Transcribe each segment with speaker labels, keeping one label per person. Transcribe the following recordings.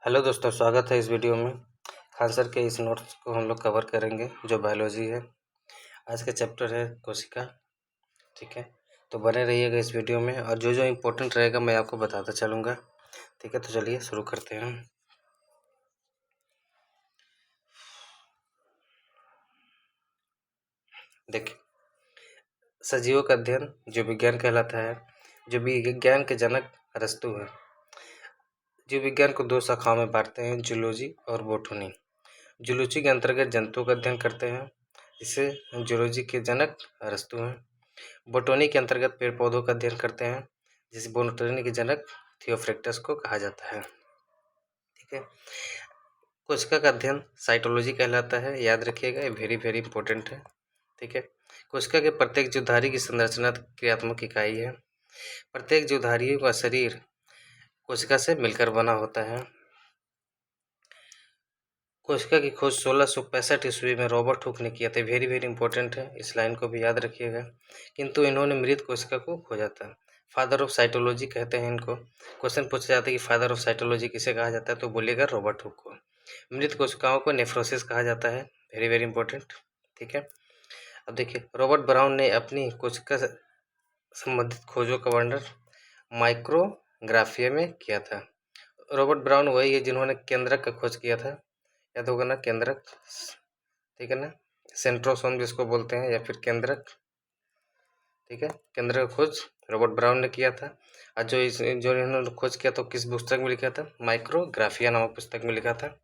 Speaker 1: Hello दोस्तों, स्वागत है इस वीडियो में। खान सर के इस नोट्स को हम लोग कवर करेंगे जो बायोलॉजी है। आज का चैप्टर है कोशिका। ठीक है, तो बने रहिएगा इस वीडियो में और जो जो इम्पोर्टेंट रहेगा मैं आपको बताता चलूँगा। ठीक है, तो चलिए शुरू करते हैं। देखिए, सजीवों का अध्ययन जो विज्ञान कहलाता है, जो विज्ञान के जनक अरस्तु है। जीव विज्ञान को दो शाखाओं में बांटते हैं, जूलॉजी और बोटनी। जूलॉजी के अंतर्गत जंतुओं का अध्ययन करते हैं, जिसे जूलॉजी के जनक अरस्तु हैं। बोटनी के अंतर्गत पेड़ पौधों का अध्ययन करते हैं, जिसे बोटनी के जनक थियोफ्रेक्टस को कहा जाता है। ठीक है, कोशिका का अध्ययन साइटोलॉजी कहलाता है। याद रखिएगा, ये वेरी वेरी इंपॉर्टेंट है। ठीक है, कोशिका के प्रत्येक जीवधारी की संरचना क्रियात्मक इकाई है। प्रत्येक जीवधारियों का शरीर कोशिका से मिलकर बना होता है। कोशिका की खोज 1665 ईस्वी में रॉबर्ट हुक ने किया था। वेरी वेरी इंपॉर्टेंट है, इस लाइन को भी याद रखिएगा। किंतु इन्होंने मृत कोशिका को खोजा था। फादर ऑफ साइटोलॉजी कहते हैं इनको। क्वेश्चन पूछा जाता है कि फादर ऑफ साइटोलॉजी किसे कहा जाता है, तो बोलिएगा रॉबर्ट हुक को। मृत कोशिकाओं को नेफ्रोसिस कहा जाता है। Very very important. ठीक है, अब देखिए, रॉबर्ट ब्राउन ने अपनी कोशिका से संबंधित खोजों का वर्णन माइक्रोग्राफिया में किया था। रॉबर्ट ब्राउन वही है जिन्होंने केंद्रक का खोज किया था। याद होगा ना, केंद्रक। ठीक है ना, सेंट्रोसोम जिसको बोलते हैं, या फिर केंद्रक। ठीक है, केंद्रक का खोज रॉबर्ट ब्राउन ने किया था। और जो इन्होंने खोज किया तो किस पुस्तक में लिखा था, माइक्रोग्राफिया नामक पुस्तक में लिखा था।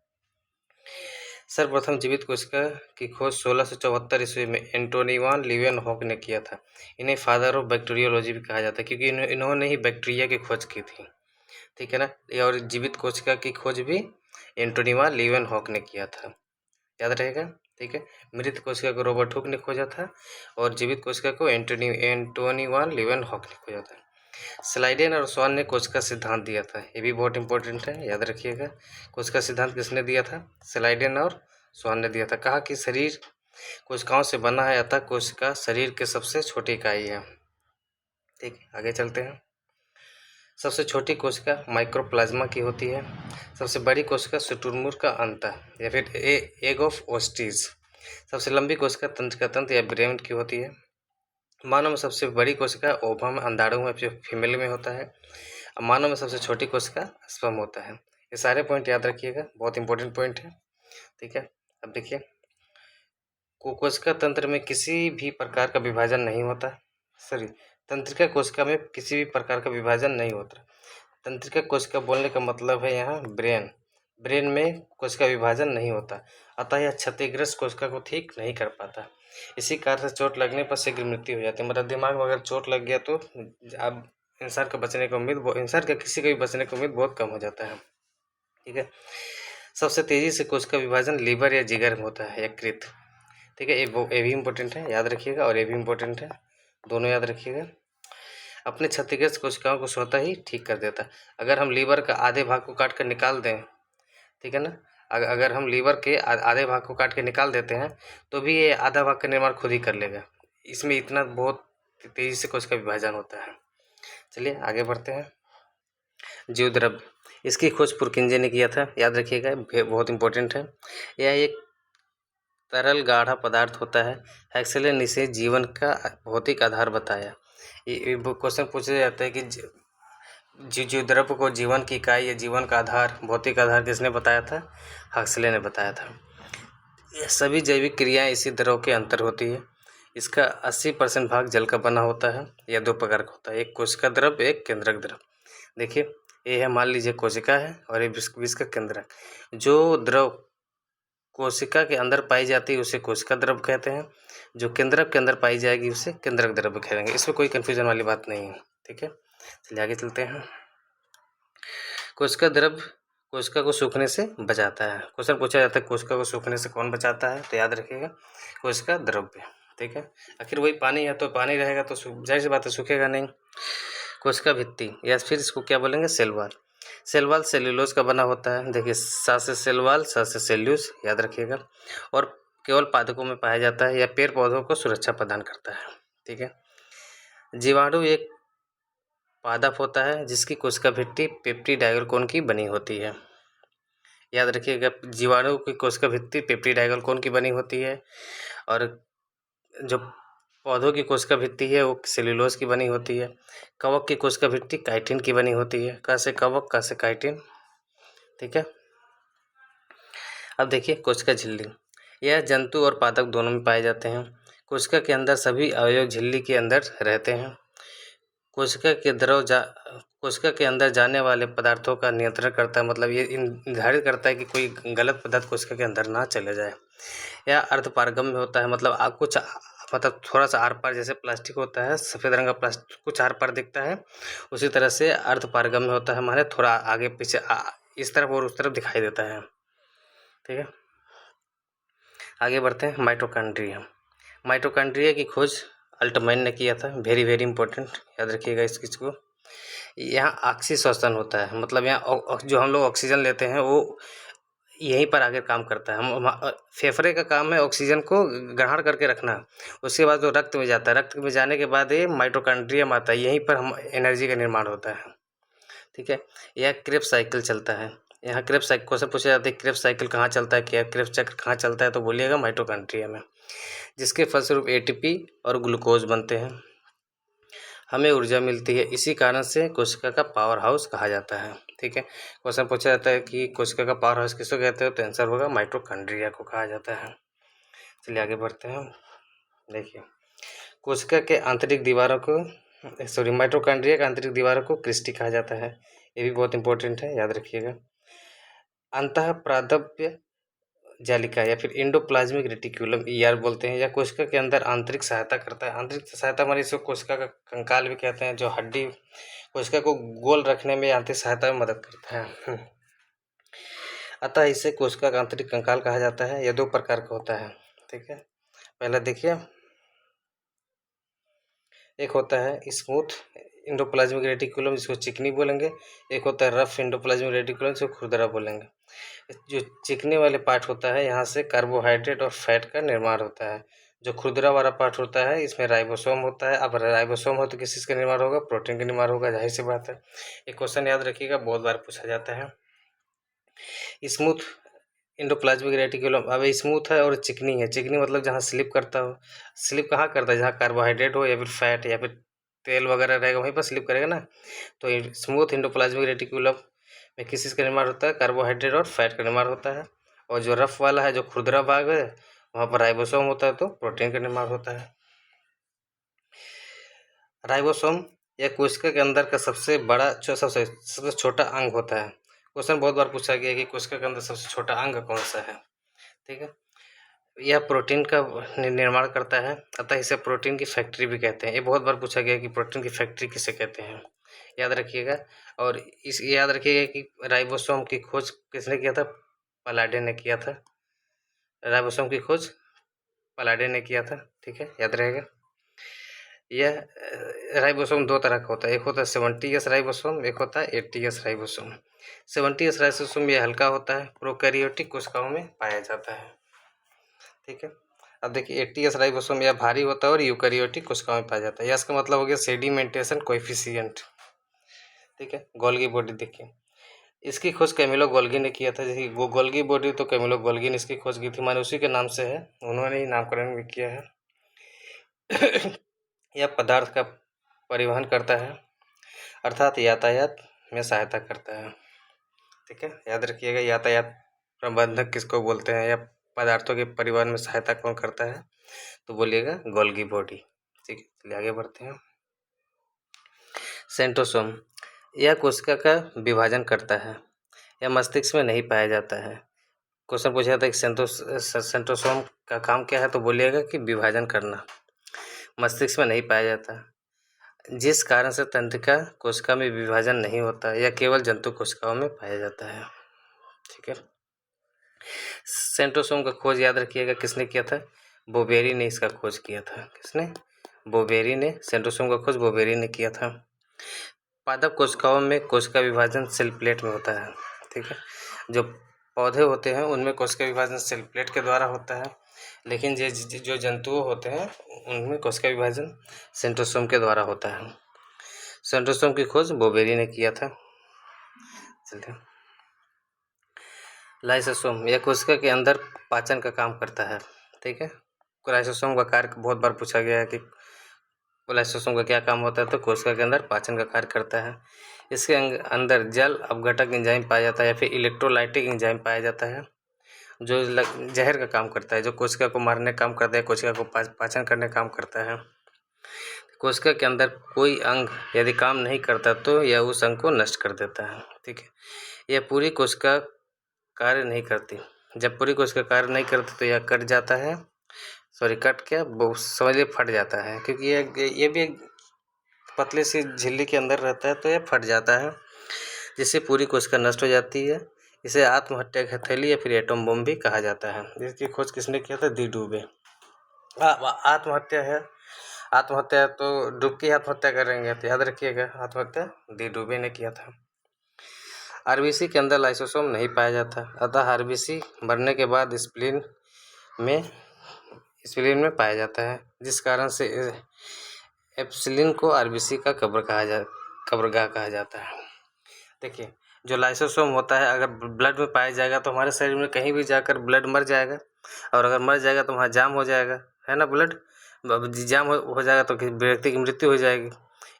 Speaker 1: सर्वप्रथम जीवित कोशिका की खोज 1674 ईस्वी में एंटोनी वान लीवेनहॉक ने किया था। इन्हें फादर ऑफ बैक्टीरियोलॉजी भी कहा जाता है, क्योंकि इन्होंने ही बैक्टीरिया की खोज की थी। ठीक है ना, और जीवित कोशिका की खोज भी एंटोनी वान लीवेनहॉक ने किया था। याद रहेगा। ठीक है, मृत कोशिका को रॉबर्ट हुक ने खोजा था और जीवित कोशिका को एंटोनी वान लीवेनहॉक ने खोजा था। स्लाइडेन और स्वान ने कोशिका सिद्धांत दिया था। ये भी बहुत इंपॉर्टेंट है, याद रखिएगा। कोशिका सिद्धांत किसने दिया था, स्लाइडेन और स्वान ने दिया था। कहा कि शरीर कोशिकाओं से बना है, अतः कोशिका शरीर के सबसे छोटी इकाई है। ठीक है, आगे चलते हैं। सबसे छोटी कोशिका माइक्रोप्लाज्मा की होती है। सबसे बड़ी कोशिका शुतुरमुर्ग का अंत या फिर एग ऑफ ओस्टीज। सबसे लंबी कोशिका तंत्रिका तंत्र या ब्रेन की होती है। मानव में सबसे बड़ी कोशिका ओवम अंडाणु में फीमेल में होता है। मानव में सबसे छोटी कोशिका स्पर्म होता है। ये सारे पॉइंट याद रखिएगा, बहुत इंपॉर्टेंट पॉइंट है। ठीक है, अब देखिए, कोशिका तंत्र में किसी भी प्रकार का विभाजन नहीं होता। सॉरी, तंत्रिका कोशिका में किसी भी प्रकार का विभाजन नहीं होता। तंत्रिका कोशिका बोलने का मतलब है यहाँ ब्रेन में कोशिका विभाजन नहीं होता, अतः यह क्षतिग्रस्त कोशिका को ठीक नहीं कर पाता। इसी कारण से चोट लगने पर शीघ्र मृत्यु हो जाती है। मतलब दिमाग में अगर चोट लग गया तो अब इंसान का बचने की उम्मीद, इंसान का किसी का भी बचने की उम्मीद बहुत कम हो जाता है। ठीक है, सबसे तेजी से कोशिका विभाजन लीवर या जिगर में होता है, यकृत। ठीक है, ये भी इम्पोर्टेंट है, याद रखिएगा, और ये भी इम्पोर्टेंट है, दोनों याद रखिएगा। अपने क्षतिग्रस्त कोशिकाओं को स्वतः ही ठीक कर देता है। अगर हम लीवर का आधे भाग को काट कर निकाल दें, ठीक है ना, अगर हम लीवर के आधे भाग को काट के निकाल देते हैं तो भी ये आधा भाग का निर्माण खुद ही कर लेगा। इसमें इतना बहुत तेजी से कोशिका विभाजन होता है। चलिए आगे बढ़ते हैं। जीव द्रव्य, इसकी खोज पुरकिंजे ने किया था। याद रखिएगा, बहुत इंपॉर्टेंट है। यह एक तरल गाढ़ा पदार्थ होता है। हेक्सेले ने इसे जीवन का भौतिक आधार बताया। ये क्वेश्चन पूछा जाता है कि जीव द्रव्य को जीवन की इकाई या जीवन का आधार, भौतिक आधार किसने बताया था, हक्सले ने बताया था। यह सभी जैविक क्रियाएं इसी द्रव के अंतर होती है। इसका 80% भाग जल का बना होता है। यह दो प्रकार का होता है, एक कोशिका द्रव, एक केंद्रक द्रव। देखिए, ये है, मान लीजिए कोशिका है और ये विष का केंद्रक। जो द्रव कोशिका के अंदर पाई जाती है उसे कोशिका द्रव कहते हैं। जो केंद्रक के अंदर पाई जाएगी उसे केंद्रक द्रव कहेंगे। इसमें कोई कंफ्यूजन वाली बात नहीं है। ठीक है, चलिए आगे चलते हैं। कोशिका द्रव कोशिका को सूखने से बचाता है। क्वेश्चन पूछा जाता है कोशिका को सूखने से कौन बचाता है, तो याद रखिएगा, कोशिका द्रव्य। ठीक है, आखिर वही पानी है, तो पानी रहेगा तो जाहिर सी बात है सूखेगा नहीं। कोशिका भित्ति या फिर इसको क्या बोलेंगे, cell wall. Cell wall cellulose का बना होता है। देखिए, सा से सेल वॉल, सा से सेल्यूलोज, याद रखिएगा। और केवल पादपों में पाया जाता है या पेड़ पौधों को सुरक्षा प्रदान करता है। ठीक है, जीवाणु एक पादप होता है जिसकी कोशिका भित्ति पेप्टिडाइल कोन की बनी होती है। याद रखिएगा, जीवाणु की कोशिका भित्ति पेप्टिडाइगल कोन की बनी होती है, और जो पौधों की कोशिका भित्ति है वो सेल्यूलोज की बनी होती है। कवक की कोशिका भित्ति काइटिन की बनी होती है। क से कवक, क से काइटिन। ठीक है। अब देखिए कोशिका झिल्ली, यह जंतु और पादप दोनों में पाए जाते हैं। कोशिका के अंदर सभी अवयव झिल्ली के अंदर रहते हैं। कोशिका के अंदर जाने वाले पदार्थों का नियंत्रण करता है, मतलब ये निर्धारित करता है कि कोई गलत पदार्थ कोशिका के अंदर ना चले जाए। यह अर्धपारगम्य होता है, मतलब मतलब थोड़ा सा आर पार, जैसे प्लास्टिक होता है, सफ़ेद रंग का प्लास्टिक कुछ आर पार दिखता है, उसी तरह से अर्धपारगम्य होता है, माने थोड़ा आगे पीछे इस तरफ और उस तरफ दिखाई देता है। ठीक है, आगे बढ़ते हैं। माइटोकॉन्ड्रिया की खोज अल्टमैन ने किया था। वेरी वेरी इंपॉर्टेंट, याद रखिएगा इस चीज़ को। यहाँ ऑक्सीश्वसन होता है, मतलब यहाँ जो हम लोग ऑक्सीजन लेते हैं वो यहीं पर आगे काम करता है। हम फेफड़े का काम है ऑक्सीजन को ग्रहण करके रखना, उसके बाद जो रक्त में जाता है, रक्त में जाने के बाद ये माइटोकॉन्ड्रियम आता है, यहीं पर हम एनर्जी का निर्माण होता है। ठीक है, यह क्रेब्स साइकिल चलता है। यहाँ क्रेब्स साइकिल क्वेश्चन पूछा जाता है, क्रेब्स साइकिल कहाँ चलता है, क्या क्रेब्स चक्र कहाँ चलता है, तो बोलिएगा माइटोकॉन्ड्रिया में, जिसके फलस्वरूप एटीपी और ग्लूकोज बनते हैं, हमें ऊर्जा मिलती है। इसी कारण से कोशिका का पावर हाउस कहा जाता है। ठीक है, क्वेश्चन पूछा जाता है कि कोशिका का पावर हाउस किसको कहते हैं, तो आंसर होगा माइटोकॉन्ड्रिया को कहा जाता है। चलिए आगे बढ़ते हैं। देखिए कोशिका के आंतरिक दीवारों को माइटोकॉन्ड्रिया के आंतरिक दीवारों को क्रिस्टी कहा जाता है। ये भी बहुत इंपॉर्टेंट है, याद रखिएगा। अंतः प्रादप्य जालिका या फिर इंडोप्लाज्मिक रेटिकुलम ईआर बोलते हैं, या कोशिका के अंदर आंतरिक सहायता करता है। आंतरिक सहायता हमारी इसको कोशिका का कंकाल भी कहते हैं, जो हड्डी कोशिका को गोल रखने में आंतरिक सहायता में मदद करता है। अतः इसे कोशिका का आंतरिक कंकाल कहा जाता है। यह दो प्रकार का होता है। ठीक है, पहला देखिए, एक होता है स्मूथ इंडोप्लाज्मिक रेटिकुलम, जिसको चिकनी बोलेंगे। एक होता है रफ इंडोप्लाज्मिक रेटिकुलम, जिसको खुरदरा बोलेंगे। जो चिकनी वाले पार्ट होता है, यहाँ से कार्बोहाइड्रेट और फैट का निर्माण होता है। जो खुरदरा वाला पार्ट होता है, इसमें राइबोसोम होता है। अब राइबोसोम हो तो किस चीज़ का निर्माण होगा, प्रोटीन का निर्माण होगा, जाहिर सी बात है। एक क्वेश्चन याद रखिएगा, बहुत बार पूछा जाता है। स्मूथ इंडोप्लाज्मिक रेटिकुलम, अब स्मूथ है और चिकनी है। चिकनी मतलब जहाँ स्लिप करता हो। स्लिप कहाँ करता है, जहाँ कार्बोहाइड्रेट हो या फिर फैट या फिर तेल वगैरह रहेगा, वहीं पर स्लिप करेगा ना। तो स्मूथ इंडोप्लाज्मिक रेटिकुलम में किस चीज़ का निर्माण होता है, कार्बोहाइड्रेट और फैट का निर्माण होता है। और जो रफ वाला है, जो खुरदरा भाग है, वहाँ पर राइबोसोम होता है, तो प्रोटीन का निर्माण होता है। राइबोसोम यह कोशिका के अंदर का सबसे बड़ा सबसे छोटा अंग होता है। क्वेश्चन बहुत बार पूछा गया कि कोशिका के अंदर सबसे छोटा अंग कौन सा है। ठीक है, यह प्रोटीन का निर्माण करता है, अतः इसे प्रोटीन की फैक्ट्री भी कहते हैं। ये बहुत बार पूछा गया कि प्रोटीन की फैक्ट्री किसे कहते हैं, याद रखिएगा। और याद रखिएगा कि राइबोसोम की खोज किसने किया था, पलाडे ने किया था। राइबोसोम की खोज पलाडे ने किया था। ठीक है, याद रहेगा। यह राइबोसोम दो तरह का होता है, एक होता है 70S राइबोसोम, एक होता है 80S राइबोसोम। 70S राइबोसोम यह हल्का होता है, प्रोकैरियोटिक कोशिकाओं में पाया जाता है। ठीक है, अब देखिए 80S राइबोसोम यह भारी होता है और यूकैरियोटिक कोशिकाओं में पाया जाता है। यह इसका मतलब हो गया सेडिमेंटेशन कोएफिशिएंट। ठीक है, गोल्गी बॉडी देखिए, इसकी खोज कैमिलो गोल्गी ने किया था। जैसे वो गोल्गी बॉडी, तो कैमिलो गोल्गी ने इसकी खोज की थी, माने उसी के नाम से है, उन्होंने ही नामकरण भी किया है। यह पदार्थ का परिवहन करता है, अर्थात यातायात में सहायता करता है। ठीक है, याद रखिएगा, यातायात प्रबंधक किसको बोलते हैं, या पदार्थों के परिवहन में सहायता कौन करता है, तो बोलिएगा गोल्गी बॉडी। ठीक है, चलिए आगे बढ़ते हैं। सेंट्रोसोम यह कोशिका का विभाजन करता है, यह मस्तिष्क में नहीं पाया जाता है। क्वेश्चन पूछा था कि सेंट्रोसोम का काम क्या है, तो बोलिएगा कि विभाजन करना, मस्तिष्क में नहीं पाया जाता। जिस कारण से तंत्रिका कोशिका में विभाजन नहीं होता, यह केवल जंतु कोशिकाओं में पाया जाता है। ठीक है, सेंट्रोसोम का खोज याद रखिएगा किसने किया था, बोबेरी ने इसका खोज किया था। किसने, बोबेरी ने। सेंट्रोसोम का खोज बोबेरी ने किया था। पादप कोशिकाओं में कोशिका विभाजन सेल प्लेट में होता है। ठीक है, जो पौधे होते हैं उनमें कोशिका विभाजन सेल प्लेट के द्वारा होता है, लेकिन जो जंतु होते हैं उनमें कोशिका विभाजन सेंट्रोसोम के द्वारा होता है। सेंट्रोसोम की खोज बोबेरी ने किया था। चलिए लाइसोसोम यह कोशिका के अंदर पाचन का काम करता है। ठीक है, लाइसोसोम का कार्य बहुत बार पूछा गया है कि लाइसोसोम का क्या काम होता है, तो कोशिका के अंदर पाचन का कार्य करता है। इसके अंदर जल अपघटक एंजाइम पाया जाता है या फिर इलेक्ट्रोलाइटिक एंजाइम पाया जाता है, जो जहर का काम करता है, जो कोशिका को मारने का काम करता है, कोशिका को पाचन करने का काम करता है। कोशिका के अंदर कोई अंग यदि काम नहीं करता तो यह उस अंग को नष्ट कर देता है। ठीक है, यह पूरी कोशिका कार्य नहीं करती। जब पूरी कोशिका कार्य नहीं करती तो यह कट जाता है, कट क्या समझ लीजिए फट जाता है, क्योंकि ये भी एक पतली सी झिल्ली के अंदर रहता है, तो यह फट जाता है, जिससे पूरी कोशिका नष्ट हो जाती है। इसे आत्महत्या की हथेली या फिर एटम बम भी कहा जाता है। इसकी खोज किसने किया था? डी डुबे। आत्महत्या है, आत्महत्या तो डुबकी आत्महत्या करेंगे, तो याद रखिएगा आत्महत्या डी डुबे ने किया था। आरबीसी के अंदर लाइसोसोम नहीं पाया जाता, अतः आरबीसी मरने के बाद स्प्लीन में पाया जाता है, जिस कारण से एप्सिलिन को आरबीसी का कब्रगाह कहा जाता है। देखिए, जो लाइसोसोम होता है अगर ब्लड में पाया जाएगा तो हमारे शरीर में कहीं भी जाकर ब्लड मर जाएगा, और अगर मर जाएगा तो वहाँ जाम हो जाएगा, है ना, ब्लड जाम हो जाएगा तो व्यक्ति की मृत्यु हो जाएगी।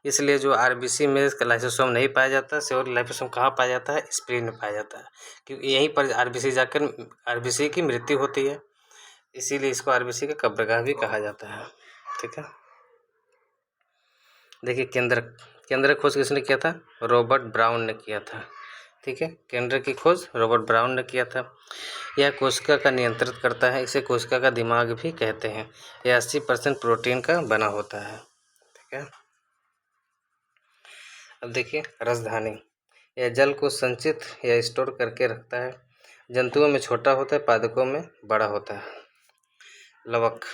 Speaker 1: इसलिए जो आरबीसी में लाइसोसोम नहीं पाया जाता, और लाइसोसोम कहाँ पाया जाता है? स्प्लीन में पाया जाता है, क्योंकि यहीं पर आरबीसी की मृत्यु होती है, इसीलिए इसको आरबीसी का कब्रगाह भी कहा जाता है। ठीक है, देखिए केंद्रक खोज किसने किया था? रॉबर्ट ब्राउन ने किया था। ठीक है, केंद्रक की खोज रॉबर्ट ब्राउन ने किया था। यह कोशिका का नियंत्रित करता है, इसे कोशिका का दिमाग भी कहते हैं। यह 80% प्रोटीन का बना होता है। ठीक है, अब देखिए रसधानी, यह जल को संचित या स्टोर करके रखता है। जंतुओं में छोटा होता है, पादपों में बड़ा होता है। लवक,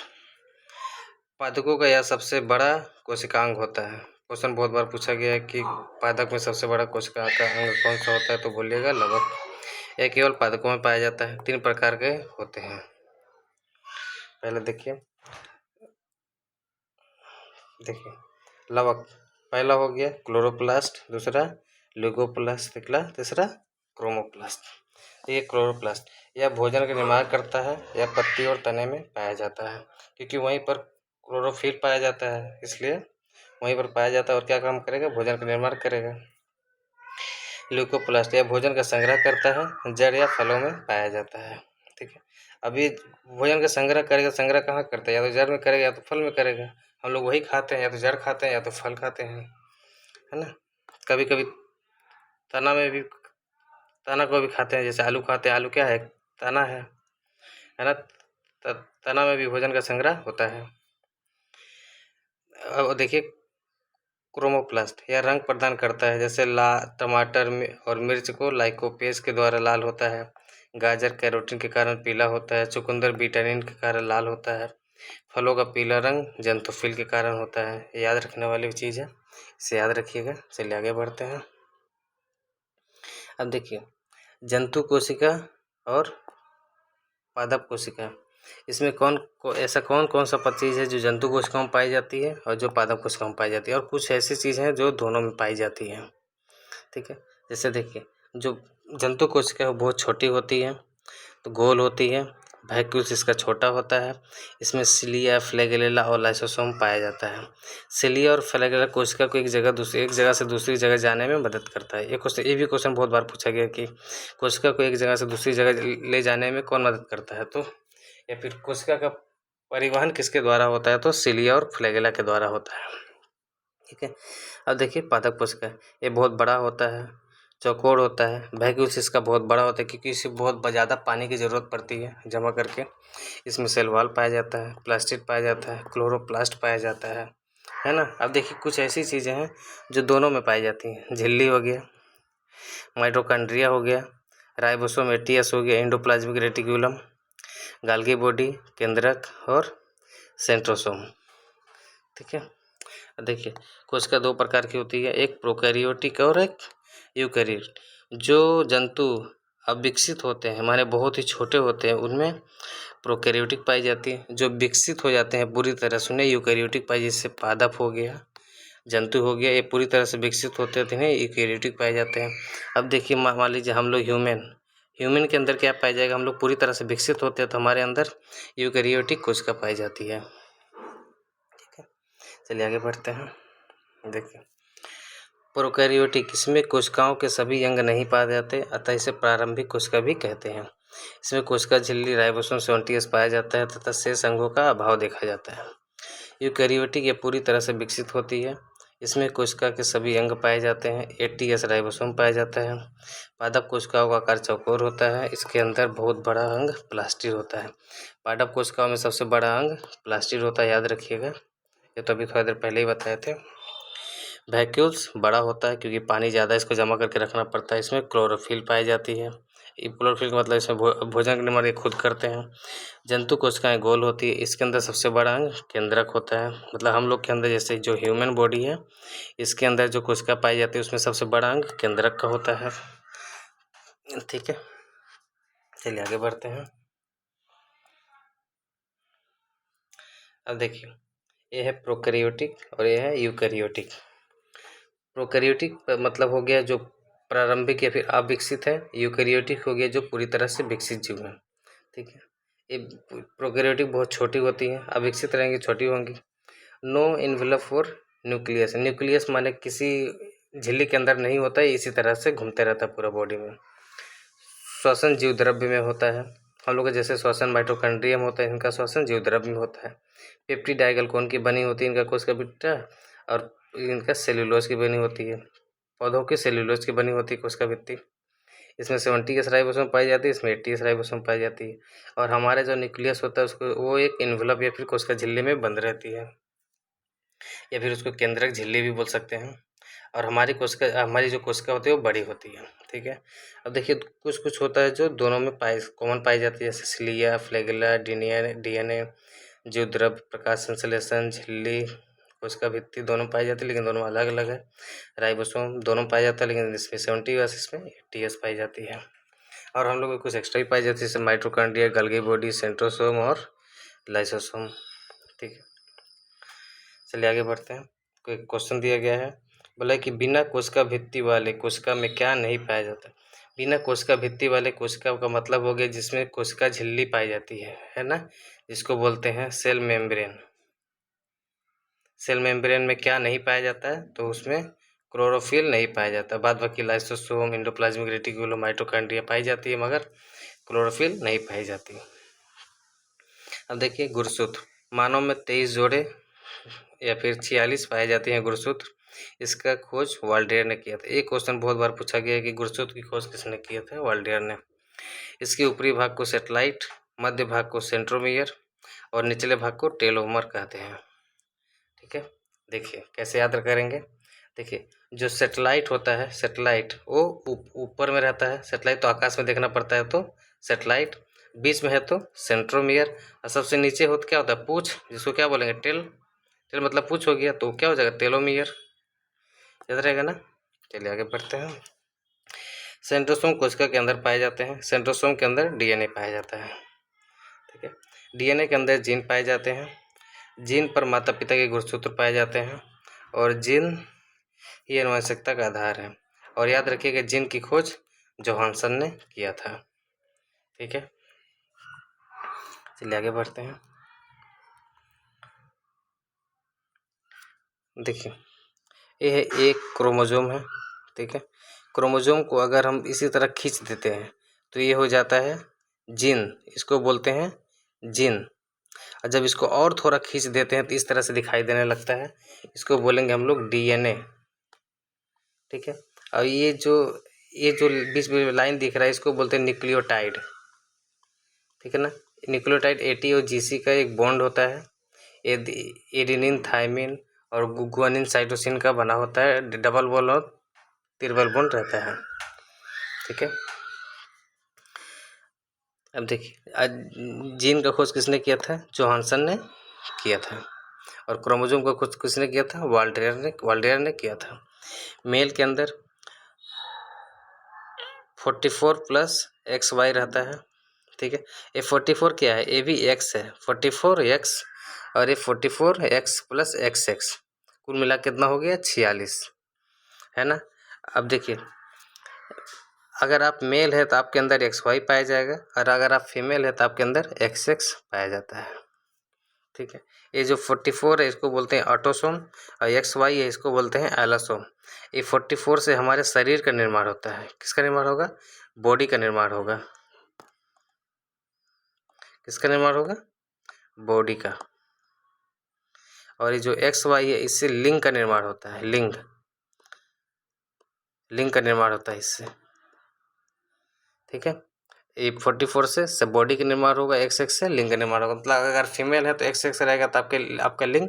Speaker 1: पादपों का यह सबसे बड़ा कोशिकांग होता है। क्वेश्चन बहुत बार पूछा गया है कि पादप में सबसे बड़ा कोशिका का अंग कौन सा होता है, तो बोलिएगा लवक। यह केवल पादपों में पाया जाता है। 3 प्रकार के होते हैं। पहले देखिए लवक, पहला हो गया क्लोरोप्लास्ट, दूसरा ल्यूकोप्लास्ट, तीसरा क्रोमोप्लास्ट। ये क्लोरोप्लास्ट यह भोजन का निर्माण करता है, यह पत्ती और तने में पाया जाता है, क्योंकि वहीं पर क्लोरोफिल पाया जाता है, इसलिए वहीं पर पाया जाता है। और क्या काम करेगा? भोजन का निर्माण करेगा। ल्यूकोप्लास्ट यह भोजन का संग्रह करता है, जड़ या फलों में पाया जाता है। ठीक है, अभी भोजन का संग्रह करेगा, संग्रह कहाँ करता है? या तो जड़ में करेगा या तो फल में करेगा। हम लोग वही खाते हैं, या तो जड़ खाते हैं या तो फल खाते हैं, है ना। कभी कभी तना को भी खाते हैं, जैसे आलू खाते हैं। आलू क्या है? तना है ना। तना में भी भोजन का संग्रह होता है। अब देखिए क्रोमोप्लास्ट यह रंग प्रदान करता है, जैसे टमाटर और मिर्च को लाइकोपेज के द्वारा लाल होता है, गाजर कैरोटीन के कारण पीला होता है, चुकंदर विटामिन के कारण लाल होता है, फलों का पीला रंग जंतुफिल के कारण होता है। याद रखने वाली चीज़ है, इसे याद रखिएगा। चलिए आगे बढ़ते हैं। अब देखिए जंतु कोशिका और पादप कोशिका, इसमें ऐसा कौन सा चीज़ है जो जंतु कोशिकाओं में पाई जाती है और जो पादप कोशिकाओं में पाई जाती है, और कुछ ऐसी चीज़ें हैं जो दोनों में पाई जाती हैं। ठीक है, जैसे देखिए जो जंतु कोशिका है वो बहुत छोटी होती है, तो गोल होती है, वैक्यूल्स इसका छोटा होता है, इसमें सिलिया, फ्लैगेला और लाइसोसोम पाया जाता है। सिलिया और फ्लैगेला कोशिका को एक जगह से दूसरी जगह जाने में मदद करता है। ये भी क्वेश्चन बहुत बार पूछा गया कि कोशिका को एक जगह से दूसरी जगह ले जाने में कौन मदद करता है, तो या फिर कोशिका का परिवहन किसके द्वारा होता है, तो सिलिया और फ्लैगेला के द्वारा होता है। ठीक है, अब देखिए पादप कोशिका, ये बहुत बड़ा होता है, चौकोर होता है, वैक्यूल्स इसका बहुत बड़ा होता है, क्योंकि इसे बहुत ज़्यादा पानी की ज़रूरत पड़ती है जमा करके। इसमें सेल वॉल पाया जाता है, प्लास्टिड पाया जाता है, क्लोरोप्लास्ट पाया जाता है ना। अब देखिए कुछ ऐसी चीज़ें हैं जो दोनों में पाई जाती हैं। झिल्ली हो गया, माइटोकॉन्ड्रिया हो गया, राइबोसोम एटीएस हो गया, एंडोप्लाज्मिक रेटिक्यूलम, गाल्गी बॉडी, केंद्रक और सेंट्रोसोम। ठीक है, देखिए कोशिका 2 प्रकार की होती है, एक प्रोकैरियोटिक और एक यूकैरियोट। जो जंतु अविकसित होते हैं, माने बहुत ही छोटे होते हैं, उनमें प्रोकैरियोटिक पाई जाती है। जो विकसित हो जाते हैं पूरी तरह से, उन्हें यूकैरियोटिक पाई, जैसे पादप हो गया, जंतु हो गया, ये पूरी तरह से विकसित होते हैं तो इन्हें यूकैरियोटिक पाए जाते हैं। अब देखिए मान लीजिए हम लोग ह्यूमन के अंदर क्या पाया जाएगा, हम लोग पूरी तरह से विकसित होते हैं तो हमारे अंदर यूकैरियोटिक कोशिका पाई जाती है। ठीक है, चलिए आगे बढ़ते हैं। देखिए प्रोकैरियोटिक, इसमें कोशिकाओं के सभी अंग नहीं पाए जाते, अतः इसे प्रारंभिक कोशिका भी कहते हैं। इसमें कोशिका झिल्ली, राइबोसोम, 70S पाया जाता है तथा शेष अंगों का अभाव देखा जाता है। यूकैरियोटिक ये पूरी तरह से विकसित होती है। इसमें कोशिका के सभी अंग पाए जाते हैं। 80S राइबोसोम पाया जाता है। पादप कोशिकाओं का आकार चौकोर होता है। इसके अंदर बहुत बड़ा अंग प्लास्टिड होता है। पादप कोशिकाओं में सबसे बड़ा अंग प्लास्टिड होता है, याद रखिएगा, ये तो अभी थोड़ी देर पहले ही बताए थे। वैक्यूल्स बड़ा होता है क्योंकि पानी ज़्यादा इसको जमा करके रखना पड़ता है। इसमें क्लोरोफिल पाई जाती है। क्लोरोफिल का मतलब इसमें भोजन के निर्माण ये खुद करते हैं। जंतु कोशिकाएं गोल होती है। इसके अंदर सबसे बड़ा अंग केंद्रक होता है, मतलब हम लोग के अंदर जैसे जो ह्यूमन बॉडी है इसके अंदर जो कोशिका पाई जाती है उसमें सबसे बड़ा अंग केंद्रक का होता है। ठीक है, चलिए आगे बढ़ते हैं। अब देखिए ये है प्रोकैरियोटिक और ये है यूकैरियोटिक। प्रोकैरियोटिक मतलब हो गया जो प्रारंभिक या फिर अविकसित है। यूकैरियोटिक हो गया जो पूरी तरह से विकसित जीव है। ठीक है, ये प्रोकैरियोटिक बहुत छोटी होती है, अविकसित रहेंगी छोटी होंगी। No envelope for nucleus, nucleus माने किसी झिल्ली के अंदर नहीं होता है, इसी तरह से घूमते रहता है पूरा बॉडी में। श्वसन जीव द्रव्य में होता है। हम लोग का जैसे श्वसन माइटोकॉन्ड्रियम होता है, इनका श्वसन जीव द्रव्य में होता है। पेप्टिडाइगलकोन की बनी होती है इनका कोशिका भित्ता, और इनका सेल्यूलोज की बनी होती है। पौधों की सेल्यूलोज की बनी होती है कोशिका भित्ति। इसमें 70S राइबोसोम पाई जाती है, इसमें 80S राइबोसोम पाई जाती है। और हमारे जो न्यूक्लियस होता है उसको वो एक इन्वेलप या फिर कोशिका झिल्ली में बंद रहती है, या फिर उसको केंद्रक झिल्ली भी बोल सकते हैं। और हमारी जो कोशिका होती है वो बड़ी होती है। ठीक है, अब देखिए कुछ कुछ होता है जो दोनों में कॉमन पाई जाती है, जैसे सिलिया, फ्लैगेला, डीएनए, जीव द्रव्य, प्रकाश संश्लेषण, झिल्ली, कोशिका भित्ति दोनों पाई जाती है, लेकिन दोनों अलग अलग है। राइबोसोम दोनों पाया जाता है, लेकिन इसमें 70S इसमें 80S पाई जाती है। और हम लोग को कुछ एक्स्ट्रा भी पाई जाती है, जैसे माइटोकॉन्ड्रिया, गल्गी बॉडी, सेंट्रोसोम और लाइसोसोम। ठीक है, चलिए आगे बढ़ते हैं। कोई क्वेश्चन दिया गया है, बोला कि बिना कोशिका भित्ति वाले कोशिका में क्या नहीं पाया जाता। बिना कोशिका भित्ति वाले कोशिका का मतलब हो गया जिसमें कोशिका झिल्ली पाई जाती है ना, जिसको बोलते हैं सेल मेम्ब्रेन। सेल मेम्ब्रेन में क्या नहीं पाया जाता है, तो उसमें क्लोरोफिल नहीं पाया जाता। बाद बाकी लाइसोसोम, एंडोप्लाज्मिक रेटिकुलम, माइटोकॉन्ड्रिया पाई जाती है, मगर क्लोरोफिल नहीं पाई जाती। अब देखिए गुणसूत्र, मानव में 23 जोड़े या फिर 46 पाए जाते हैं गुणसूत्र। इसका खोज वाल्डेयर ने किया था। एक क्वेश्चन बहुत बार पूछा गया है कि गुणसूत्र की खोज किसने किया था, वाल्डेयर ने। इसके ऊपरी भाग को सेटेलाइट, मध्य भाग को सेंट्रोमियर और निचले भाग को टेलोमर कहते हैं। ठीक है, देखिए कैसे याद करेंगे। देखिए जो सेटेलाइट होता है, सेटेलाइट वो ऊपर में रहता है, सेटेलाइट तो आकाश में देखना पड़ता है, तो सेटेलाइट बीच में है तो सेंट्रोमियर, और सबसे नीचे हो तो क्या होता है, पूछ, जिसको क्या बोलेंगे, टेल। टेल मतलब पूछ हो गया, तो क्या हो जाएगा, टेलोमियर। याद रहेगा ना। चलिए आगे बढ़ते हैं। सेंट्रोसोम कोशिका के अंदर पाए जाते हैं। सेंट्रोसोम के अंदर डीएनए पाया जाता है। ठीक है, डीएनए के अंदर जीन पाए जाते हैं। जीन पर माता पिता के गुणसूत्र पाए जाते हैं, और जीन ही आनुवंशिकता का आधार है। और याद रखिएगा जीन की खोज जोहानसन ने किया था। ठीक है, चलिए आगे बढ़ते हैं। देखिए ये है एक क्रोमोजोम है। ठीक है, क्रोमोजोम को अगर हम इसी तरह खींच देते हैं तो ये हो जाता है जीन, इसको बोलते हैं जीन। और जब इसको और थोड़ा खींच देते हैं तो इस तरह से दिखाई देने लगता है, इसको बोलेंगे हम लोग डीएनए। ठीक है, और ये जो बीच में लाइन दिख रहा है इसको बोलते हैं न्यूक्लियोटाइड। ठीक है ना, न्यूक्लियोटाइड एटी और जीसी का एक बॉन्ड होता है, एडेनिन, थायमिन और गुआनिन साइटोसिन का बना होता है। डबल बॉन्ड और ट्रिपल बॉन्ड रहता है। ठीक है, अब देखिए जीन का खोज किसने किया था, जोहानसन ने किया था। और क्रोमोसोम का खोज किसने किया था, वाल्डेयर ने किया था। मेल के अंदर 44 + XY रहता है। ठीक है, ये 44 क्या है, ये भी x है, 44x, और ये 44x + XX, कुल मिला कितना हो गया, 46, है ना। अब देखिए अगर आप मेल है तो आपके अंदर XY पाया जाएगा, और अगर आप फीमेल है तो आपके अंदर XX पाया जाता है। ठीक है, ये जो 44 है इसको बोलते हैं ऑटोसोम, और XY है इसको बोलते हैं एलोसोम। ये 44 से हमारे शरीर का निर्माण होता है। किसका निर्माण होगा? बॉडी का निर्माण होगा। किसका निर्माण होगा? बॉडी का। और ये जो XY है इससे लिंग का निर्माण होता है। लिंग का निर्माण होता है इससे। ठीक है, ये 44 से बॉडी का निर्माण होगा, XX से लिंग का निर्माण होगा। मतलब अगर फीमेल है तो XX रहेगा तो आपका लिंग,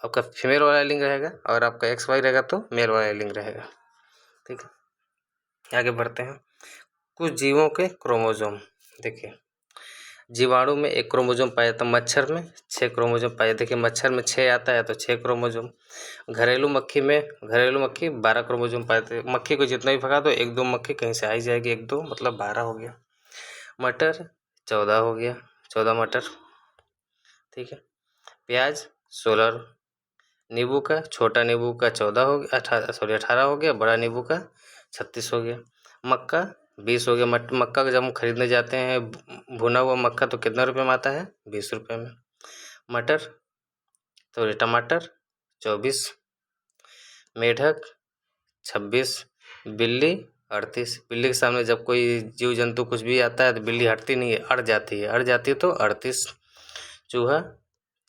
Speaker 1: आपका फीमेल वाला लिंग रहेगा, और आपका XY रहेगा तो मेल वाला लिंग रहेगा। ठीक है, आगे बढ़ते हैं। कुछ जीवों के क्रोमोसोम। देखिए, जीवाणु में 1 क्रोमोसोम पाया जाता है, मच्छर में 6 क्रोमोसोम पाया। देखिए, मच्छर में 6 आता है तो 6 क्रोमोसोम। घरेलू मक्खी 12 क्रोमोसोम पाते। मक्खी को जितना भी भगा दो, 1-2 मक्खी कहीं से आ ही जाएगी, 1-2 मतलब 12 हो गया। मटर 14 हो गया, 14 मटर। ठीक है, प्याज 16, नींबू का, छोटा नींबू का 14 हो गया, 18 हो गया, बड़ा नींबू का 36 हो गया। मक्का 20 हो गया। मक्का का जब हम खरीदने जाते हैं भुना हुआ मक्का तो कितना रुपये में आता है? 20 रुपये में। मटर टमाटर 24, मेढक 26, बिल्ली 38। बिल्ली के सामने जब कोई जीव जंतु कुछ भी आता है तो बिल्ली हटती नहीं है, अड़ जाती है तो 38। चूहा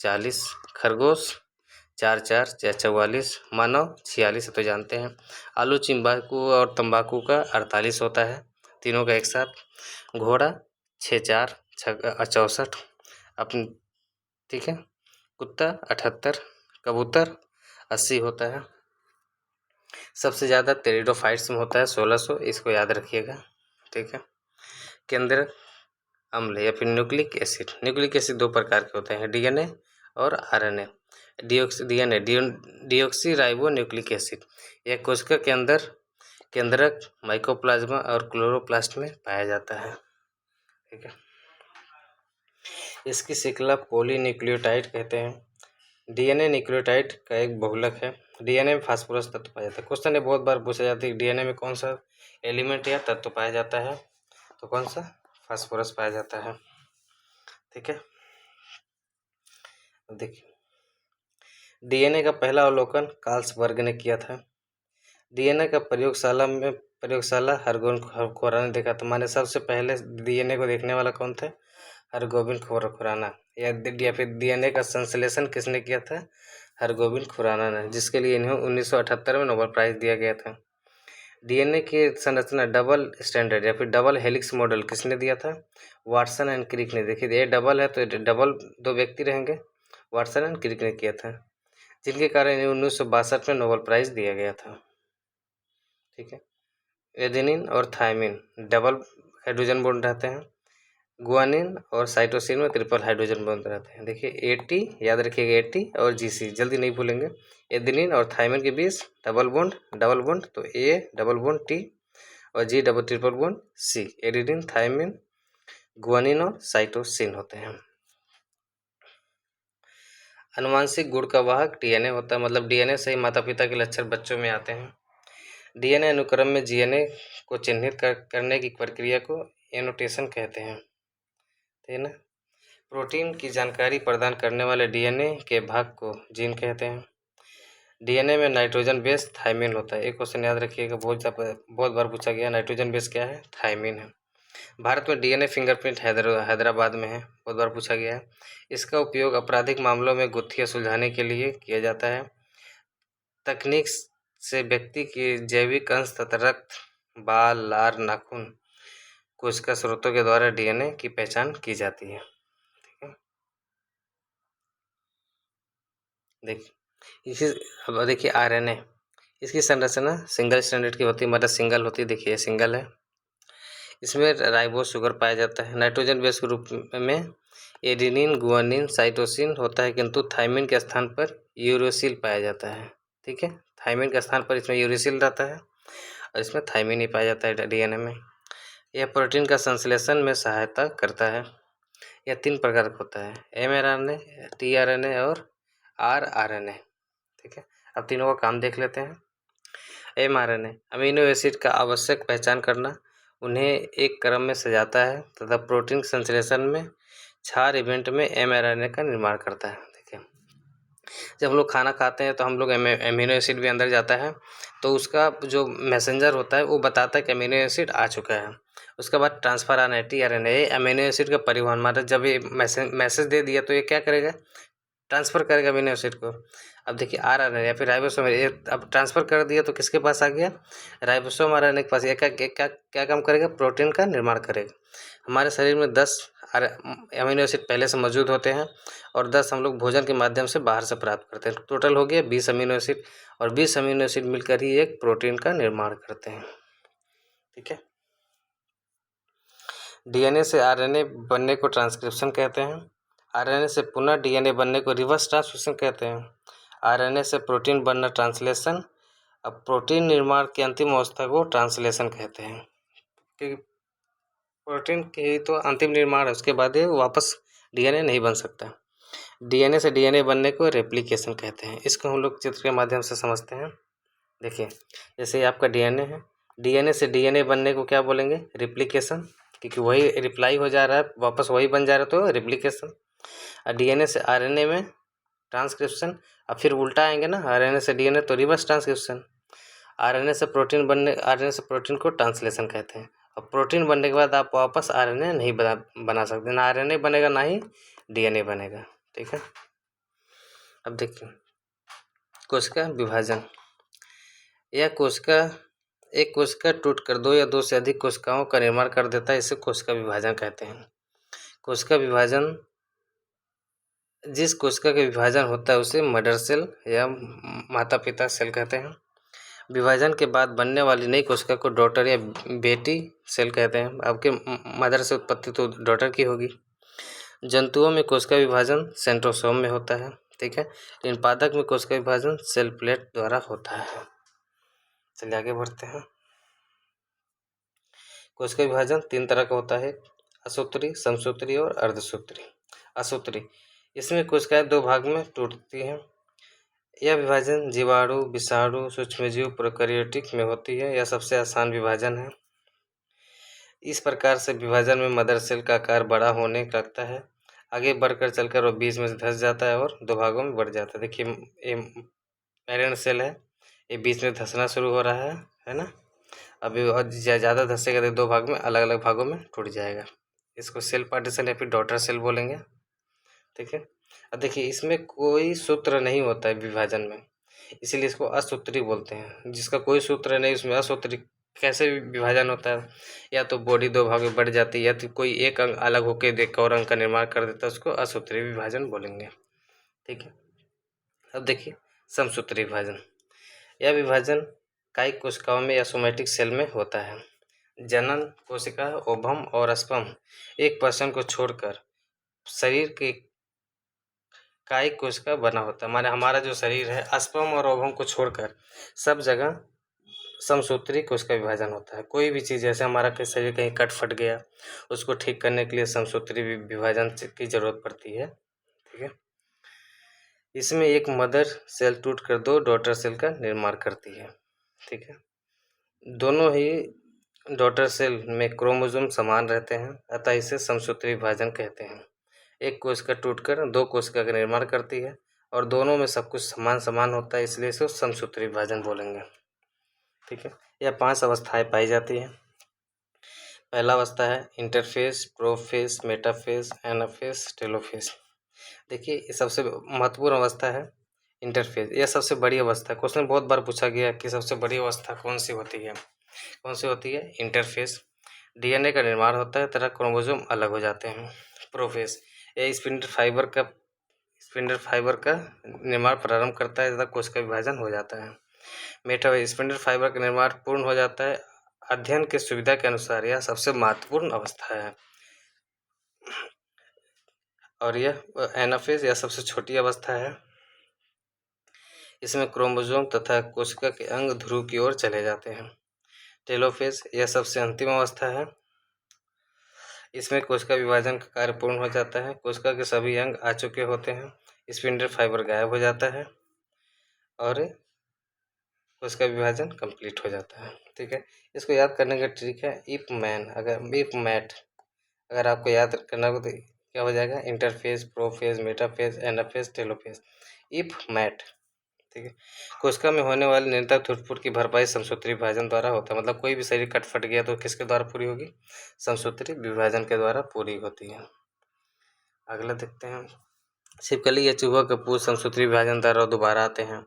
Speaker 1: 40, खरगोश 4-4 या 44, मानव 46 तो जानते हैं। आलू, चिम्बाकू और तंबाकू का 48 होता है, तीनों का एक साथ। घोड़ा 6-4 64 अपन। ठीक है, कुत्ता 78, कबूतर 80 होता है। सबसे ज़्यादा टेरिडोफाइट्स में होता है 1600, इसको याद रखिएगा। ठीक है, केंद्रक अम्ल या फिर न्यूक्लिक एसिड। न्यूक्लिक एसिड 2 प्रकार के होते हैं, DNA और RNA। Deoxy ribo nucleic acid, यह कोशिका के अंदर केंद्रक, माइकोप्लाज्मा और क्लोरोप्लास्ट में पाया जाता है। ठीक है, इसकी श्रृंखला पॉलीन्यूक्लियोटाइड कहते हैं। DNA न्यूक्लियोटाइड का एक बहुलक है। DNA में फास्फोरस तत्व पाया जाता है। क्वेश्चन ये बहुत बार पूछा जाता है कि DNA में कौन सा एलिमेंट या तत्व पाया जाता है, तो कौन सा? फास्फोरस पाया जाता है। ठीक है, देखिए, DNA का पहला अवलोकन कार्ल्सबर्ग ने किया था। DNA का प्रयोगशाला हरगोबिंद ने देखा था। माने सबसे पहले DNA को देखने वाला कौन था? हरगोबिंद खुराना। या फिर DNA का संश्लेषण किसने किया था? हरगोबिंद खुराना ने, जिसके लिए इन्हें 1978 में नोबेल प्राइज दिया गया था। DNA की संरचना डबल स्टैंडर्ड या फिर डबल हेलिक्स मॉडल किसने दिया था? वाटसन एंड क्रिक ने। देखिए, ये डबल है तो डबल 2 व्यक्ति रहेंगे, वाटसन एंड क्रिक ने किया था, जिनके कारण इन्हें 1962 में नोबेल प्राइज दिया गया था। ठीक है, एडेनिन और थायमिन डबल हाइड्रोजन बॉन्ड रहते हैं। गुआनिन और साइटोसिन में ट्रिपल हाइड्रोजन बॉन्ड रहते हैं। देखिए, AT याद रखिएगा, AT और GC जल्दी नहीं भूलेंगे। एडेनिन और थायमिन के बीच डबल बॉन्ड तो A डबल बॉन्ड T और G double triple bond C। Adenine, thymine, guanine और साइटोसिन होते हैं। अनुवांशिक गुण का वाहक DNA होता है, मतलब DNA से ही माता पिता के लक्षण बच्चों में आते हैं। DNA अनुक्रम में DNA को चिन्हित करने की प्रक्रिया को एनोटेशन कहते हैं। ठीक है, प्रोटीन की जानकारी प्रदान करने वाले DNA के भाग को जीन कहते हैं। DNA में नाइट्रोजन बेस थायमिन होता है। एक क्वेश्चन याद रखिएगा, बहुत बार पूछा गया, नाइट्रोजन बेस क्या है? थायमिन है। भारत में DNA फिंगरप्रिंट हैदराबाद में है, बहुत बार पूछा गया है। इसका उपयोग आपराधिक मामलों में गुत्थियां सुलझाने के लिए किया जाता है। तकनीक से व्यक्ति के जैविक अंश तथा रक्त, बाल, लार, नाखून, कोशिका स्रोतों के द्वारा DNA की पहचान की जाती है। ठीक है, देखिए, अब देखिए RNA, इसकी संरचना सिंगल स्टैंडर्ड की होती है, मतलब सिंगल होती है। देखिए, सिंगल है, इसमें राइबोस शुगर पाया जाता है। नाइट्रोजन बेस के रूप में एडेनिन, गुआनिन, साइटोसिन होता है, किंतु थायमिन के स्थान पर यूरेसिल पाया जाता है। ठीक है, थायमिन के स्थान पर इसमें यूरेसिल रहता है और इसमें थायमिन ही पाया जाता है DNA में। यह प्रोटीन का संश्लेषण में सहायता करता है। यह 3 प्रकार का होता है, mRNA, tRNA और rRNA। ठीक है, अब तीनों का काम देख लेते हैं। mRNA अमीनो एसिड का आवश्यक पहचान करना, उन्हें एक क्रम में सजाता है तथा प्रोटीन संश्लेषण में क्षार इवेंट में mRNA का निर्माण करता है। देखिए, जब हम लोग खाना खाते हैं तो हम लोग अमीनो एसिड भी अंदर जाता है, तो उसका जो मैसेंजर होता है वो बताता है कि अमीनो एसिड आ चुका है। उसके बाद transfer RNA tRNA amino acid का परिवहन, मतलब जब ये मैसेज दे दिया तो ये क्या करेगा, ट्रांसफ़र करेगा अमीनो एसिड को। अब देखिए आरएनए या फिर राइबोसोम, ये अब ट्रांसफ़र कर दिया तो किसके पास आ गया, राइबोसोम आरएनए के पास। ये क्या काम करेगा, प्रोटीन का निर्माण करेगा। हमारे शरीर में 10 अमीनो एसिड पहले से मौजूद होते हैं और 10 हम लोग भोजन के माध्यम से बाहर से प्राप्त करते हैं। टोटल हो गया 20 अमीनो एसिड, और 20 अमीनो एसिड मिलकर ही एक प्रोटीन का निर्माण करते हैं। ठीक है। डीएनए से आरएनए बनने को ट्रांसक्रिप्शन कहते हैं। आरएनए से पुनः डीएनए बनने को रिवर्स ट्रांसक्रिप्शन कहते हैं। आरएनए से प्रोटीन बनना ट्रांसलेशन। अब प्रोटीन निर्माण की अंतिम अवस्था को ट्रांसलेशन कहते हैं, क्योंकि प्रोटीन की तो अंतिम निर्माण है, उसके बाद ये वापस डीएनए नहीं बन सकता। डीएनए से डीएनए बनने को रेप्लिकेशन कहते हैं। इसको हम लोग चित्र के माध्यम से समझते हैं। देखिए, जैसे आपका डीएनए है, डीएनए से डीएनए बनने को क्या बोलेंगे, रेप्लिकेशन, क्योंकि वही रिप्लाई हो जा रहा है, वापस वही बन जा रहा है, तो रेप्लिकेशन। और डीएनए से आरएनए में ट्रांसक्रिप्शन। अब फिर उल्टा आएंगे ना, आरएनए से डीएनए तो रिवर्स ट्रांसक्रिप्शन। आरएनए से प्रोटीन को ट्रांसलेशन कहते हैं। और प्रोटीन बनने के बाद आप वापस आरएनए नहीं बना सकते, ना आरएनए बनेगा ना ही डीएनए बनेगा। ठीक है। अब देखिए कोशिका विभाजन। यह एक कोशिका टूटकर 2 या 2 से अधिक कोशिकाओं का निर्माण कर देता है, इसे कोशिका विभाजन कहते हैं। कोशिका विभाजन, जिस कोशिका का विभाजन होता है उसे मदर सेल या माता पिता सेल कहते हैं। विभाजन के बाद बनने वाली नई कोशिका को डॉटर या बेटी सेल कहते हैं। आपके मदर से उत्पत्ति तो डॉटर की होगी। जंतुओं में कोशिका विभाजन सेंट्रोसोम में होता है। ठीक है। लेकिन पादप में कोशिका विभाजन सेल प्लेट द्वारा होता है। चलिए आगे बढ़ते हैं। कोशिका विभाजन 3 तरह का होता है, असूत्री, समसूत्री और अर्धसूत्री। असूत्री, इसमें कोशिकाएं 2 भाग में टूटती हैं। यह विभाजन जीवाणु, विषाणु, सूक्ष्मजीव, प्रोकैरियोटिक में होती है। यह सबसे आसान विभाजन है। इस प्रकार से विभाजन में मदर सेल का आकार बड़ा होने लगता है, आगे बढ़कर चलकर वो बीच में से धंस जाता है और 2 भागों में बढ़ जाता है। देखिए, ये पेरेंट सेल है, ये बीच में धंसना शुरू हो रहा है ना। अभी और ज़्यादा धंसेगा तो 2 भाग में, अलग अलग भागों में टूट जाएगा। इसको सेल पार्टीशन या फिर डॉटर सेल बोलेंगे। ठीक है। अब देखिए, इसमें कोई सूत्र नहीं होता है विभाजन में, इसीलिए इसको असूत्री बोलते हैं। जिसका कोई सूत्र नहीं, उसमें असूत्री कैसे विभाजन होता है, या तो बॉडी 2 भाग में बढ़ जाती है, या तो कोई एक अंग अलग होकर एक और अंग का निर्माण कर देता है, उसको असूत्री विभाजन बोलेंगे। ठीक है। अब देखिए समसूत्री विभाजन। यह विभाजन कायिक कोशिकाओं में या सोमैटिक सेल में होता है। जनन कोशिका, ओवम और स्पर्म एक पर्सन को छोड़कर शरीर के कायिक कोशिका बना होता है। माने हमारा जो शरीर है, स्पर्म और ओवम को छोड़कर सब जगह समसूत्री कोशिका विभाजन होता है। कोई भी चीज़, जैसे हमारा शरीर कहीं कट फट गया, उसको ठीक करने के लिए समसूत्री विभाजन की जरूरत पड़ती है। ठीक है। इसमें एक मदर सेल टूटकर 2 डॉटर सेल का निर्माण करती है। ठीक है। दोनों ही डॉटर सेल में क्रोमोसोम समान रहते हैं, अतः इसे समसूत्री विभाजन कहते हैं। एक कोशिका टूटकर 2 कोशिका का निर्माण करती है और दोनों में सब कुछ समान समान होता है, इसलिए इसे समसूत्री विभाजन बोलेंगे। ठीक है। यह 5 अवस्थाएं पाई जाती हैं। पहला अवस्था है इंटरफेस, प्रोफेस, मेटाफेस, एनाफेस, टेलोफेस। देखिए, ये सबसे महत्वपूर्ण अवस्था है इंटरफेस। यह सबसे बड़ी अवस्था है। क्वेश्चन बहुत बार पूछा गया कि सबसे बड़ी अवस्था कौन सी होती है। कौन सी होती है? इंटरफेस। डीएनए का निर्माण होता है, तरह क्रोमोसोम अलग हो जाते हैं। प्रोफेस, यह स्पिंडल फाइबर का निर्माण प्रारंभ करता है तथा कोशिका विभाजन हो जाता है। मेटाफेस, स्पिंडल फाइबर का निर्माण पूर्ण हो जाता है। अध्ययन की सुविधा के अनुसार यह सबसे महत्वपूर्ण अवस्था है। और यह एनाफेज, यह सबसे छोटी अवस्था है। इसमें क्रोमोसोम तथा कोशिका के अंग ध्रुव की ओर चले जाते हैं। टेलोफेज, यह सबसे अंतिम अवस्था है। इसमें कोशिका विभाजन का कार्य पूर्ण हो जाता है, कोशिका के सभी अंग आ चुके होते हैं, स्पिंडल फाइबर गायब हो जाता है और कोशिका विभाजन कंप्लीट हो जाता है। ठीक है, इसको याद करने का ट्रिक है इफ मैट। अगर आपको याद करना हो तो क्या हो जाएगा, interphase, prophase, metaphase, anaphase, telophase, इफ मैट। ठीक है, कोशिका में होने वाले निरंतर टूट-फूट की भरपाई समसूत्री विभाजन द्वारा होता है। मतलब कोई भी शरीर कट फट गया तो किसके द्वारा पूरी होगी, समसूत्री विभाजन के द्वारा पूरी होती है। अगला देखते हैं, छिपकली या चूहा के पूछ समसूत्री विभाजन द्वारा दोबारा आते हैं।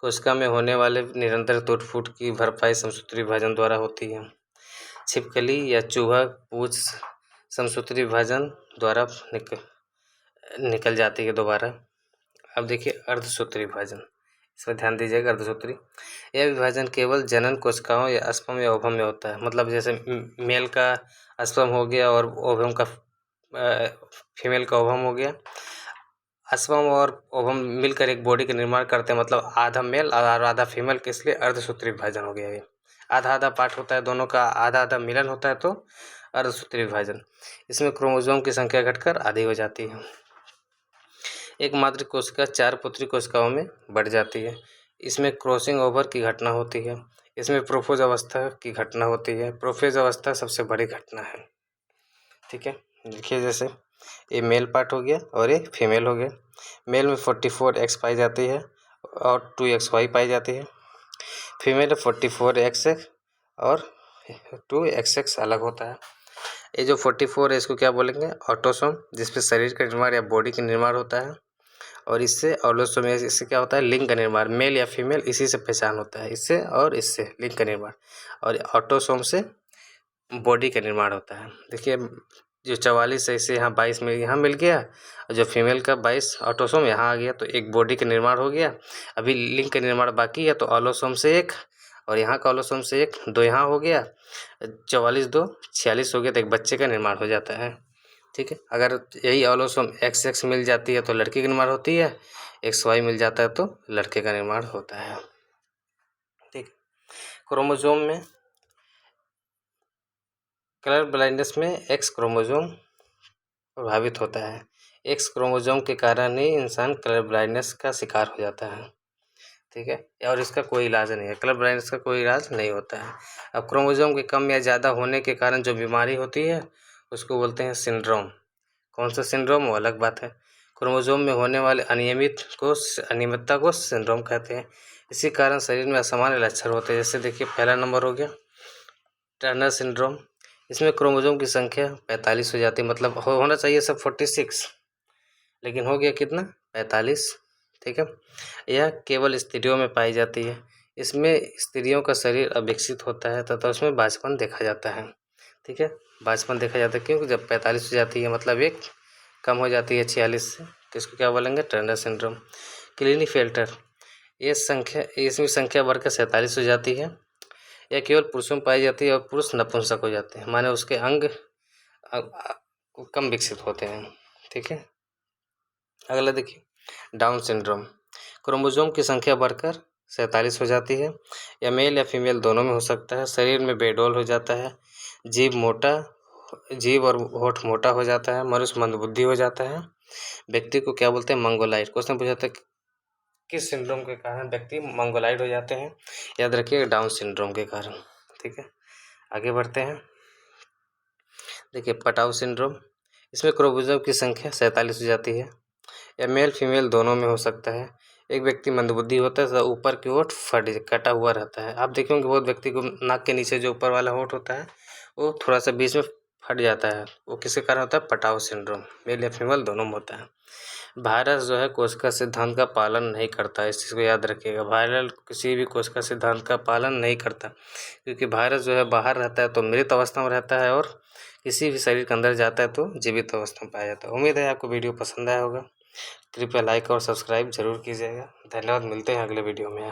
Speaker 1: कोशिका में होने वाले निरंतर टूट-फूट की भरपाई समसूत्री विभाजन द्वारा होती है। छिपकली या चूहा पूछ समसूत्री विभाजन द्वारा निकल जाती है दोबारा। अब देखिए अर्धसूत्री विभाजन, इस पर ध्यान दीजिएगा। अर्धसूत्री यह विभाजन केवल जनन कोशिकाओं या स्पर्म या ओवम में होता है। मतलब जैसे मेल का स्पर्म हो गया और ओवम का फीमेल का ओवम हो गया, स्पर्म और ओवम मिलकर एक बॉडी का निर्माण करते हैं। मतलब आधा मेल और आधा फीमेल के, इसलिए अर्धसूत्री विभाजन हो गया। ये आधा आधा पार्ट होता है, दोनों का आधा आधा मिलन होता है तो अर्धसूत्री विभाजन। इसमें क्रोमोसोम की संख्या घटकर आधी हो जाती है। एक मात्र कोशिका 4 पुत्री कोशिकाओं में बढ़ जाती है। इसमें क्रॉसिंग ओवर की घटना होती है। इसमें प्रोफेज अवस्था की घटना होती है। प्रोफेज अवस्था सबसे बड़ी घटना है। ठीक है, देखिए जैसे ये मेल पार्ट हो गया और ये फीमेल हो गया। मेल में 44X पाई जाती है और 2XY पाई जाती है। फीमेल में 44XX और 2XX अलग होता है। ये जो 44 है इसको क्या बोलेंगे, ऑटोसोम, जिसपे शरीर का निर्माण या बॉडी का निर्माण होता है। और इससे ऑलोसोम, इससे क्या होता है, लिंग का निर्माण, मेल या फीमेल, इसी से पहचान होता है, इससे और इससे लिंग का निर्माण। और ऑटोसोम से बॉडी का निर्माण होता है। देखिए जो 44 है इसे यहाँ 22 में यहाँ मिल गया, और जो फीमेल का 22 ऑटोसोम यहाँ आ गया, तो एक बॉडी का निर्माण हो गया। अभी लिंग का निर्माण बाकी है, तो ऑलोसोम से एक और यहाँ का ऑलोसोम से एक, 2 यहाँ हो गया, 44 2 46 हो गया, तो एक बच्चे का निर्माण हो जाता है। ठीक है, अगर यही ऑलोसोम XX मिल जाती है तो लड़की का निर्माण होती है, XY मिल जाता है तो लड़के का निर्माण होता है। ठीक, क्रोमोसोम में कलर ब्लाइंडनेस में X क्रोमोसोम प्रभावित होता है। X क्रोमोसोम के कारण ही इंसान कलर ब्लाइंडनेस का शिकार हो जाता है। ठीक है, और इसका कोई इलाज नहीं है, कलर ब्लाइंडनेस का कोई इलाज नहीं होता है। अब क्रोमोसोम के कम या ज़्यादा होने के कारण जो बीमारी होती है उसको बोलते हैं सिंड्रोम। कौन सा सिंड्रोम, वो अलग बात है। क्रोमोसोम में होने वाले अनियमितता को सिंड्रोम कहते हैं। इसी कारण शरीर में असामान्य लक्षण होते हैं। जैसे देखिए पहला नंबर हो गया टर्नर सिंड्रोम। इसमें क्रोमोसोम की संख्या 45 हो जाती है। मतलब होना चाहिए सब 46, लेकिन हो गया कितना, 45। ठीक है, यह केवल स्त्रियों में पाई जाती है। इसमें स्त्रियों का शरीर अविकसित होता है तथा उसमें बांझपन देखा जाता है। ठीक है, बांझपन देखा जाता है क्योंकि जब 45 हो जाती है मतलब एक कम हो जाती है 46 से, तो इसको क्या बोलेंगे, टर्नर सिंड्रोम। क्लिनीफेल्टर, ये संख्या, इसमें संख्या बढ़कर 47 हो जाती है। यह केवल पुरुषों में पाई जाती है और पुरुष नपुंसक हो जाते हैं, माने उसके अंग कम विकसित होते हैं। ठीक है, अगला देखिए डाउन सिंड्रोम। क्रोमोसोम की संख्या बढ़कर 47 हो जाती है। यह मेल या फीमेल दोनों में हो सकता है। शरीर में बेडौल हो जाता है। जीभ और होठ मोटा हो जाता है। मनुष्य मंदबुद्धि हो जाता है। व्यक्ति को क्या बोलते हैं, मंगोलाइड। क्वेश्चन पूछा था किस सिंड्रोम के कारण व्यक्ति मंगोलाइड हो जाते हैं, याद रखिए डाउन सिंड्रोम के कारण। ठीक है, आगे बढ़ते हैं। देखिए पटाउ सिंड्रोम, इसमें क्रोमोसोम की संख्या 47 हो जाती है। यह मेल फीमेल दोनों में हो सकता है। एक व्यक्ति मंदबुद्धि होता है तथा ऊपर की ओर कटा हुआ रहता है। आप देखेंगे बहुत व्यक्ति को नाक के नीचे जो ऊपर वाला होठ होता है वो थोड़ा सा बीच में फट जाता है, वो किसके कारण होता है, पटाउ सिंड्रोम। मेल या फीमेल दोनों में होता है। वायरस जो है कोशिका सिद्धांत का पालन नहीं करता, इस चीज़ को याद रखिएगा। वायरस किसी भी कोशिका सिद्धांत का पालन नहीं करता, क्योंकि वायरस जो है बाहर रहता है तो मृत अवस्था में रहता है, और किसी भी शरीर के अंदर जाता है तो जीवित अवस्था में पाया जाता है। उम्मीद है आपको वीडियो पसंद आया होगा। कृपया लाइक और सब्सक्राइब जरूर कीजिएगा। धन्यवाद, मिलते हैं अगले वीडियो में।